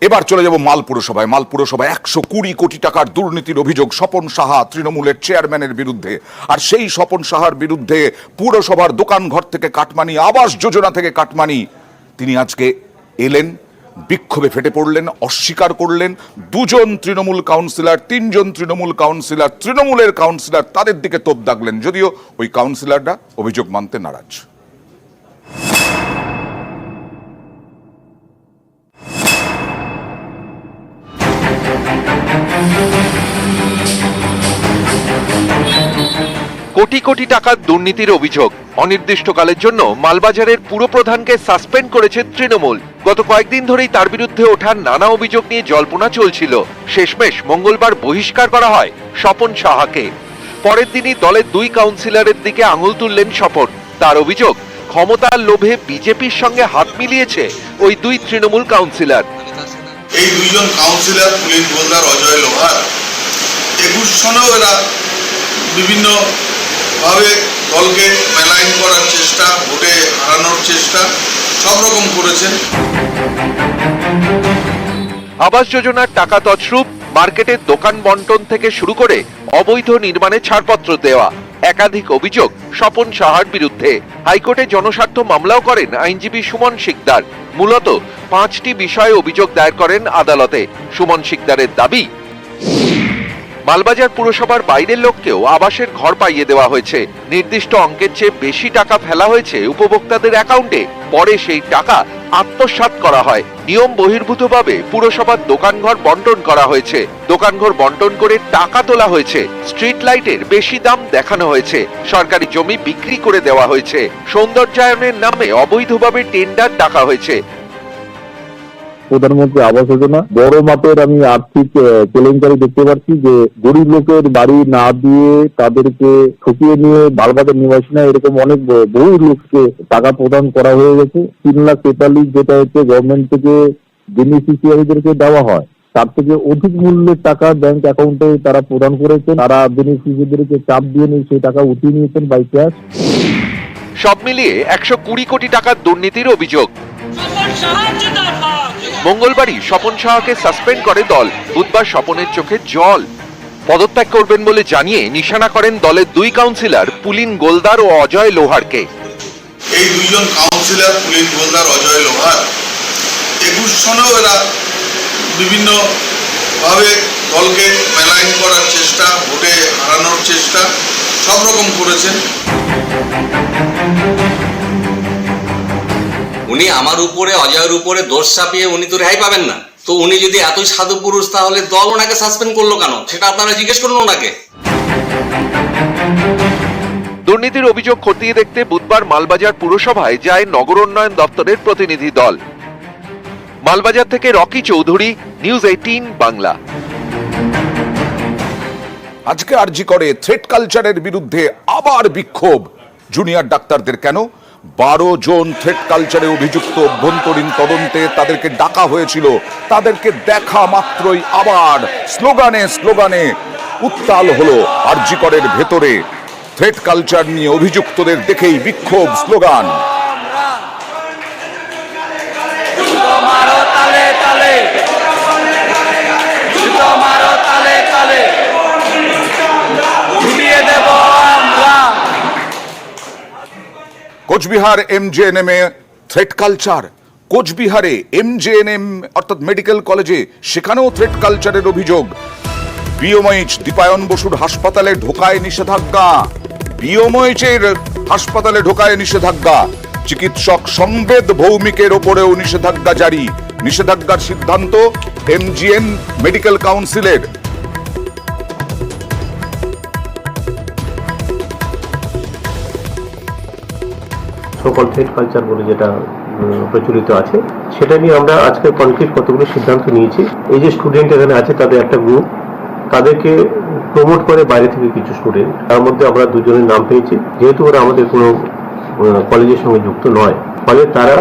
এবার চলে যাব মাল পুরসভায়। মাল পুরসভায় 120 কোটি টাকার দুর্নীতির অভিযোগ স্বপন সাহা তৃণমূলের চেয়ারম্যানের বিরুদ্ধে। আর সেই স্বপন সাহার বিরুদ্ধে পুরসভার দোকান ঘর থেকে কাটমানি, আবাস যোজনা থেকে কাটমানি, তিনি আজকে এলেন, বিক্ষোভে ফেটে পড়লেন, অস্বীকার করলেন। 2 জন তৃণমূল কাউন্সিলর, 3 জন তৃণমূল কাউন্সিলর, তৃণমূলের কাউন্সিলর তাদের দিকে তোপ দাগলেন, যদিও ওই কাউন্সিলররা অভিযোগ মানতে নারাজ। কোটি কোটি টাকার দুর্নীতির অভিযোগ, অনির্দিষ্টকালের জন্য মালবাজারের পুরপ্রধানকে সাসপেন্ড করেছে তৃণমূল। গত কয়েকদিন ধরেই তার বিরুদ্ধে ওঠা নানা অভিযোগ নিয়ে জল্পনা চলছিল। শেষমেশ মঙ্গলবার বহিষ্কার করা হয় স্বপন সাহাকে। পরের দিনই দলের 2 কাউন্সিলরের দিকে আঙুল তুললেন স্বপন। তার অভিযোগ, ক্ষমতার লোভে বিজেপির সঙ্গে হাত মিলিয়েছে ওই 2 তৃণমূল কাউন্সিলর। এই 2 জন কাউন্সিলর পুলিন গোলদার, অজয় লোহার 21 সনেও এরা বিভিন্ন ভাবে দলকে মেলাইন করার চেষ্টা, ভোটে হারানোর চেষ্টা সব রকম করেছেন। আবাস যোজনার টাকা তছরূপ, মার্কেটের দোকান বন্টন থেকে শুরু করে অবৈধ নির্মাণে ছাড়পত্র দেওয়া, একাধিক অভিযোগ স্বপন সাহার বিরুদ্ধে। হাইকোর্টে জনস্বার্থ মামলাও করেন আইনজীবী সুমন শিকদার। মূলত 5টি বিষয়ে অভিযোগ দায়ের করেন আদালতে। সুমন শিকদারের দাবি, মালবাজার পুরসভার বাইরের লোককেও আবাসের ঘর পাইয়ে দেওয়া হয়েছে। নির্দিষ্ট অঙ্কের চেয়ে বেশি টাকা ফেলা হয়েছে উপভোক্তাদের অ্যাকাউন্টে। পরে সেই টাকা আত্মসাৎ করা হয়। নিয়ম বহির্ভূতভাবে পুরসভার দোকানঘর বন্টন করা হয়েছে। দোকানঘর বন্টন করে টাকা তোলা হয়েছে। স্ট্রিট লাইটের বেশি দাম দেখানো হয়েছে। সরকারি জমি বিক্রি করে দেওয়া হয়েছে। সৌন্দর্যায়নের নামে অবৈধভাবে টেন্ডার ডাকা হয়েছে। প্রধানমন্ত্রী আবাস যোজনা বড় মাপের আমি আর্থিক কেলেঙ্কারি দেখতে পাচ্ছি, যে গরিব লোকের বাড়ি না দিয়ে তাদেরকে ঠকিয়ে নিয়ে মালবাজার নিবাসী না, এরকম অনেক বহু লোককে টাকা প্রদান করা হয়ে গেছে। 3,43,000 যেটা হচ্ছে গভর্নমেন্ট থেকে বেনিফিশিয়ারিদেরকে দেওয়া হয়, তার থেকে অধিক মূল্যের টাকা ব্যাংক অ্যাকাউন্টে তারা প্রদান করেছেন। তারা বেনিফিশিয়ারিদেরকে চাপ দিয়ে নিয়ে সেই টাকা উঠিয়ে নিয়েছেন বাই ক্যাশ। সব মিলিয়ে 120 কোটি টাকার দুর্নীতির অভিযোগ। মঙ্গলবারই স্বপন সাহাকে সাসপেন্ড করে দল। বুধবার স্বপনের চোখে জল। পদত্যাগ করবেন বলে জানিয়ে নিশানা করেন দলের 2 কাউন্সিলর পুলিন গোলদার ও অজয় লোহারকে। এই 2 জন কাউন্সিলর পুলিন গোলদার, অজয় লোহার 21 সনেও এরা বিভিন্ন ভাবে দলকে মেলাইন করার চেষ্টা, ভোটে হারানোর চেষ্টা সব রকম করেছেন। উনি আমার উপরে, অজয়ের উপরে দোষ চাপিয়ে উনি তো রেহাই পাবেন না। তো উনি যদি এতই সাধু পুরুষ, তাহলে দল ওনাকে সাসপেন্ড করলো কেন, সেটা আপনারা জিজ্ঞেস করুন ওনাকে। দুর্নীতির অভিযোগ খতিয়ে দেখতে বুধবার মালবাজার পুরসভায় যায় নগর উন্নয়ন দপ্তরের প্রতিনিধি দল। মালবাজার থেকে রকি চৌধুরী, নিউজ 18 বাংলা। আজকে আরজি করে থ্রেট কালচারের বিরুদ্ধে আবার বিক্ষোভ। জুনিয়র ডাক্তারদের কেন? 12 জন থ্রেট কালচারে অভিযুক্ত, অভ্যন্তরীণ তদন্তে তাদেরকে ডাকা হয়েছিল। তাদেরকে দেখা মাত্রই আবার স্লোগানে স্লোগানে উত্তাল হলো আরজি করের ভেতরে। থ্রেট কালচার নিয়ে অভিযুক্তদের দেখেই বিক্ষোভ, স্লোগান। কোচবিহার MJNM এ থ্রেট কালচার। কোচবিহারে MJNM অর্থাৎ মেডিকেল কলেজে, সেখানেও থ্রেট কালচারের অভিযোগ। BOMH দীপায়ন বসুর হাসপাতালে ঢোকায় নিষেধাজ্ঞা। BOMH-এর হাসপাতালে ঢোকায় নিষেধাজ্ঞা। চিকিৎসক সংবেদ ভৌমিকের ওপরেও নিষেধাজ্ঞা জারি। নিষেধাজ্ঞার সিদ্ধান্ত MGN মেডিকেল কাউন্সিলের। সকল থ্রেট কালচার বলে যেটা প্রচলিত আছে, সেটা নিয়ে আমরা আজকে কনক্রিট কতগুলো সিদ্ধান্ত নিয়েছি। এই যে স্টুডেন্ট এখানে আছে তাদের একটা গ্রুপ, তাদেরকে প্রমোট করে বাইরে থেকে কিছু স্টুডেন্ট, তার মধ্যে আমরা 2 জনের নাম পেয়েছি। যেহেতু ওরা আমাদের কোনো কলেজের সঙ্গে যুক্ত নয়, ফলে তারা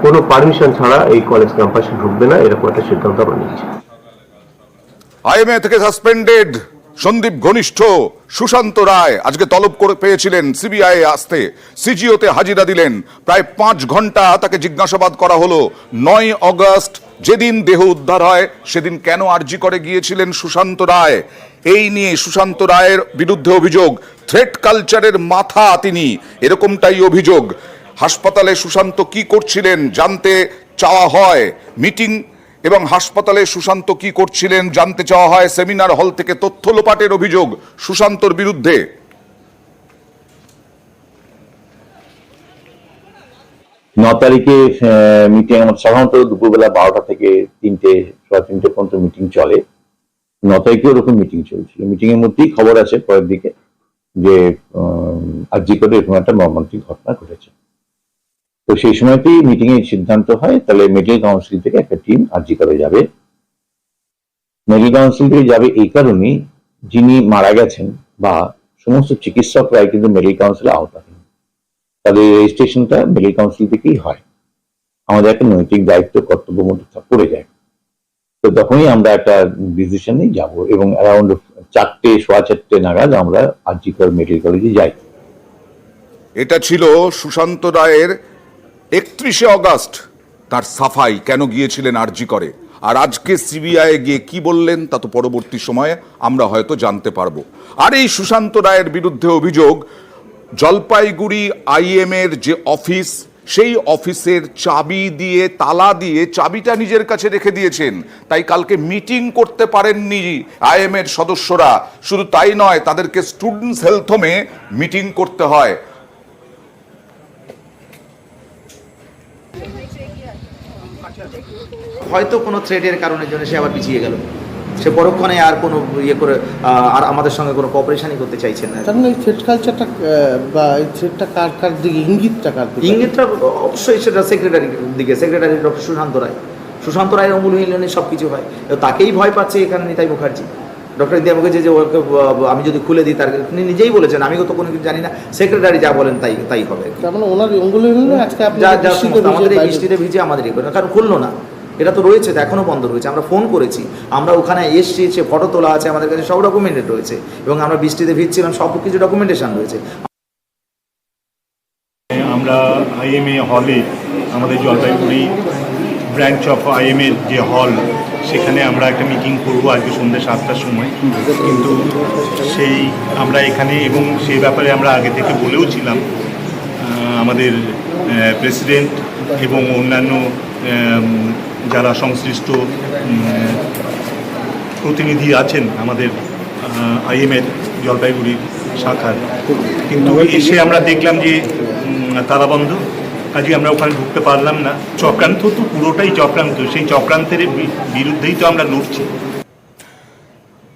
কোনো পারমিশন ছাড়া এই কলেজ ক্যাম্পাসে ঢুকবে না, এরকম একটা সিদ্ধান্ত আমরা নিয়েছি। IMA থেকে সাসপেন্ডেড সন্দীপ ঘনিষ্ঠ সুশান্ত রায় আজকে তলব করে পেয়েছিলেন সিবিআই আসতে। সিজিওতে হাজিরা দিলেন। প্রায় 5 ঘন্টা তাকে জিজ্ঞাসাবাদ করা হলো। 9 অগস্ট যেদিন দেহ উদ্ধার হয় সেদিন কেন আরজি করে গিয়েছিলেন সুশান্ত রায়? এই নিয়ে সুশান্ত রায়ের বিরুদ্ধে অভিযোগ, থ্রেট কালচারের মাথা তিনি, এরকমটাই অভিযোগ। হাসপাতালে সুশান্ত কি করছিলেন জানতে চাওয়া হয় মিটিং, এবং হাসপাতালে সুশান্ত কি করছিলেন জানতে চাওয়া হয় সেমিনার হল থেকে তথ্য লোপাটের অভিযোগ সুশান্তর বিরুদ্ধে। 9 তারিখে মিটিং আমার সাধারণত দুপুরবেলা 12টা থেকে 3টে 3:30 পর্যন্ত মিটিং চলে। 9 তারিখে ওরকম মিটিং চলছিল। মিটিং এর মধ্যেই খবর আছে পরের দিকে যে আরজি করে এরকম একটা মর্মান্তিক ঘটনা ঘটেছে। তো সেই সময়তেই মিটিং এর সিদ্ধান্ত হয় তাহলে মেডিকেল কাউন্সিল থেকে একটা টিম আরজি করে যাবে। মেডিকেল কাউন্সিল থেকে যাবে এই কারণেই, যিনি মারা গেছেন বা সমস্ত চিকিৎসকরাই কিন্তু মেডিকেল কাউন্সিলে আওতাধীন, তাদের রেজিস্ট্রেশনটা মেডিকেল কাউন্সিল থেকেই হয়। আমাদের একটা নৈতিক দায়িত্ব কর্তব্য মধ্যে পড়ে যায়। তো তখনই আমরা একটা ডিসিশনে যাব এবং অ্যারাউন্ড 4টে 4:15 নাগাদ আমরা আরজি কর মেডিকেল কলেজে যাই। এটা ছিল সুশান্ত রায়ের 31শে অগাস্ট তার সাফাই, কেন গিয়েছিলেন আরজি করে। আর আজকে সিবিআই গিয়ে কি বললেন তা তো পরবর্তী সময়ে আমরা হয়তো জানতে পারবো। আর এই সুশান্ত রায়ের বিরুদ্ধে অভিযোগ, জলপাইগুড়ি আইএম এর যে অফিস, সেই অফিসের চাবি দিয়ে, তালা দিয়ে চাবিটা নিজের কাছে রেখে দিয়েছেন। তাই কালকে মিটিং করতে পারেননি আইএম এর সদস্যরা। শুধু তাই নয়, তাদেরকে স্টুডেন্টস হেলথ হোমে মিটিং করতে হয়। হয়তো কোনো থ্রেটের কারণের জন্য সে আবার পিছিয়ে গেল, সে পরক্ষণে আর কোনো ইয়ে করে আর আমাদের সঙ্গে কোনো কোঅপারেশনই করতে চাইছেন না। তার মানে এই থ্রেট কালচারটা বা এই থ্রেটটা কার দিকে, ইঙ্গিতটা কার দিকে? ইঙ্গিতটা অবশ্যই সেটা সেক্রেটারির দিকে, সেক্রেটারি ডক্টর সুশান্ত রায়ের অমূল্যহীন সব কিছু হয়। তাকেই ভয় পাচ্ছে এখানে নিতাই মুখার্জি। ডক্টর ইন্দিরা মুখার্জি যে ওকে আমি যদি খুলে দিই, তার তিনি নিজেই বলেছেন আমি তো কোনো কিছু জানি না, সেক্রেটারি যা বলেন তাই হবে। তার মানে ওনার অঙ্গুলহীন আজকে আমাদের এই বৃষ্টিতে ভিজে আমাদের এই করে, কারণ খুললো না, এটা তো রয়েছে, এখনো বন্ধ রয়েছে। আমরা ফোন করেছি, আমরা ওখানে এসছি, সে ফটো তোলা আছে আমাদের কাছে, সব ডকুমেন্টেড রয়েছে এবং আমরা বৃষ্টিতে ভিজছিলাম, সব কিছু ডকুমেন্টেশন রয়েছে। আমরা আইএমএ হলে, আমাদের জলপাইগুড়ি ব্রাঞ্চ অফ আইএমএর যে হল, সেখানে আমরা একটা মিটিং করবো আজকে সন্ধ্যে 7টার সময়। কিন্তু সেই আমরা এখানে, এবং সেই ব্যাপারে আমরা আগে থেকে বলেও ছিলাম, আমাদের প্রেসিডেন্ট এবং অন্যান্য যারা সংশ্লিষ্ট প্রতিনিধি আছেন আমাদের আইএমএর জলপাইগুড়ি শাখার, কিন্তু এসে আমরা দেখলাম যে তালাবন্ধ, কাজে আমরা ওখানে ঢুকতে পারলাম না। চক্রান্ত তো পুরোটাই চক্রান্ত, সেই চক্রান্তের বিরুদ্ধেই তো আমরা লড়ছি।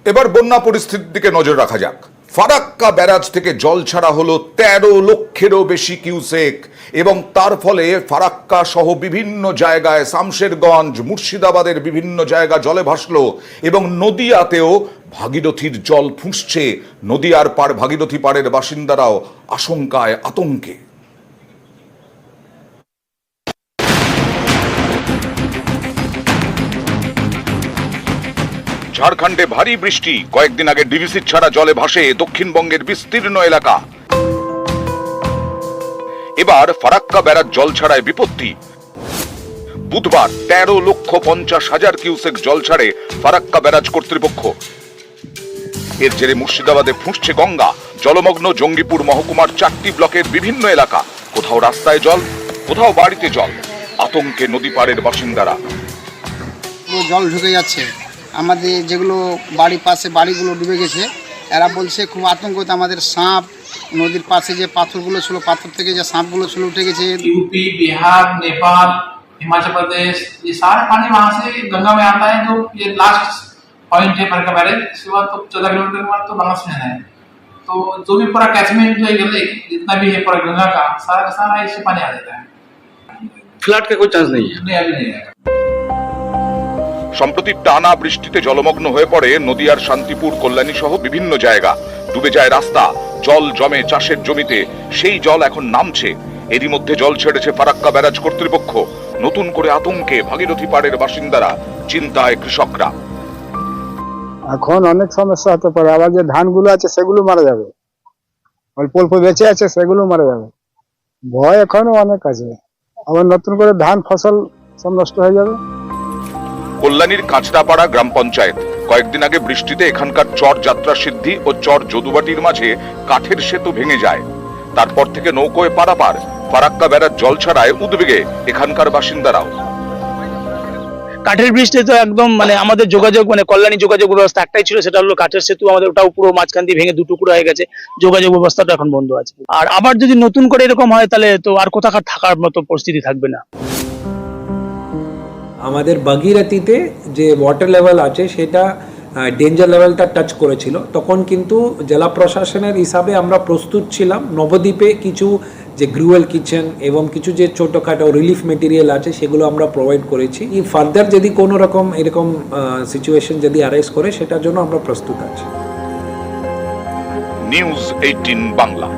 এবার বন্যা পরিস্থিতির দিকে নজর রাখা যাক। ফারাক্কা ব্যারাজ থেকে জল ছাড়া হলো 13 লক্ষেরও বেশি কিউসেক, এবং তার ফলে ফারাক্কা সহ বিভিন্ন জায়গায়, শামশেরগঞ্জ, মুর্শিদাবাদের বিভিন্ন জায়গা জলে ভাসলো, এবং নদিয়াতেও ভাগীরথীর জল ফুঁসছে। নদিয়ার পার, ভাগীরথী পাড়ের বাসিন্দারাও আশঙ্কায়, আতঙ্কে। ঝাড়খণ্ডে ভারী বৃষ্টি, কয়েকদিন আগে ডিভিসি ছাড়া জলে ভাসে দক্ষিণবঙ্গের বিস্তীর্ণ এলাকা। এবার ফারাক্কা ব্যারাজ জল ছাড়ায় বিপত্তি। বুধবার 13,50,000 কিউসেক জল ছাড়ে ফারাক্কা ব্যারাজ কর্তৃপক্ষ। এর জেরে মুর্শিদাবাদে ফুঁসছে গঙ্গা। জলমগ্ন জঙ্গিপুর মহকুমার 4টি ব্লকের বিভিন্ন এলাকা, কোথাও রাস্তায় জল, কোথাও বাড়িতে জল। আতঙ্কে নদী পাড়ের বাসিন্দারা। জল ঢুকে যাচ্ছে, আমাদের যেগুলো বাড়ির পাশে বাড়িগুলো ডুবে গেছে, এরা বলছে খুব আতঙ্কতে, আমাদের সাপ, নদীর পাশে যে পাথরগুলো ছিল, পাথর থেকে যে সাপগুলো ছিল উঠে গেছে। यूपी, बिहार, नेपाल, हिमाचल प्रदेश, ये सारा पानी वहाँ से गंगा में आता है। जो ये लास्ट पॉइंट है फरक्का बैरेज, इसके बाद तो 14 किलोमीटर के बाद तो बांग्लादेश में है। तो जो भी पूरा कैचमेंट जो है, जितना भी है पूरा गंगा का सारा इससे पानी आ जाता है। फ्लड का कोई चांस नहीं है? नहीं, अभी नहीं है। সম্প্রতি টানা বৃষ্টিতে জলমগ্ন হয়ে পড়ে নদিয়ার শান্তিপুর, কল্যাণী সহ বিভিন্ন জায়গা। ডুবে যায় রাস্তা, জল জমে চাষের জমিতে, সেই জল এখন নামছে। এরই মধ্যে জল ছেড়েছে ফারাক্কা ব্যারাজ কর্তৃপক্ষ। নতুন করে আতঙ্কে ভাগীরথী পাড়ের বাসিন্দারা, চিন্তায় কৃষকরা। এখন অনেক সমস্যা হতে পারে, আবার যে ধানগুলো আছে সেগুলো মারা যাবে, অল্প অল্প বেঁচে আছে সেগুলো মারা যাবে। ভয় এখনো অনেক আছে, আবার নতুন করে ধান ফসল সব নষ্ট হয়ে যাবে। কল্যাণীর কাঁচরাপাড়া গ্রাম পঞ্চায়েত কয়েকদিন আগে বৃষ্টিতে এখানকার চর যাত্রা সিদ্ধি ও চর যদুবাটির মাঝে কাঠের সেতু ভেঙে যায়। তারপর থেকে নৌকোয় পারাপার, ফারাক্কা বেড়ার জল ছাড়ায় উদ্বেগে এখানকার বাসিন্দারাও। কাঠের বৃষ্টি তো একদম আমাদের যোগাযোগ কল্যাণী যোগাযোগ ব্যবস্থা একটাই ছিল, সেটা হলো কাঠের সেতু। আমাদের ওটাও পুরো মাঝখান দিয়ে ভেঙে দুটুকরো হয়ে গেছে, যোগাযোগ ব্যবস্থাটা এখন বন্ধ আছে। আর আবার যদি নতুন করে এরকম হয় তাহলে তো আর কোথাকার থাকার মতো পরিস্থিতি থাকবে না। আমাদের ভাগীরথীতে যে ওয়াটার লেভেল আছে সেটা ডেঞ্জার লেভেলটা টাচ করেছিল, তখন কিন্তু জেলা প্রশাসনের হিসাবে আমরা প্রস্তুত ছিলাম। নবদ্বীপে কিছু যে গ্রুয়েল কিচেন এবং কিছু যে ছোটোখাটো রিলিফ মেটেরিয়াল আছে সেগুলো আমরা প্রোভাইড করেছি। ফার্দার যদি কোনো রকম এরকম সিচুয়েশন যদি অ্যারাইজ করে সেটার জন্য আমরা প্রস্তুত আছি। নিউজ 18 বাংলা।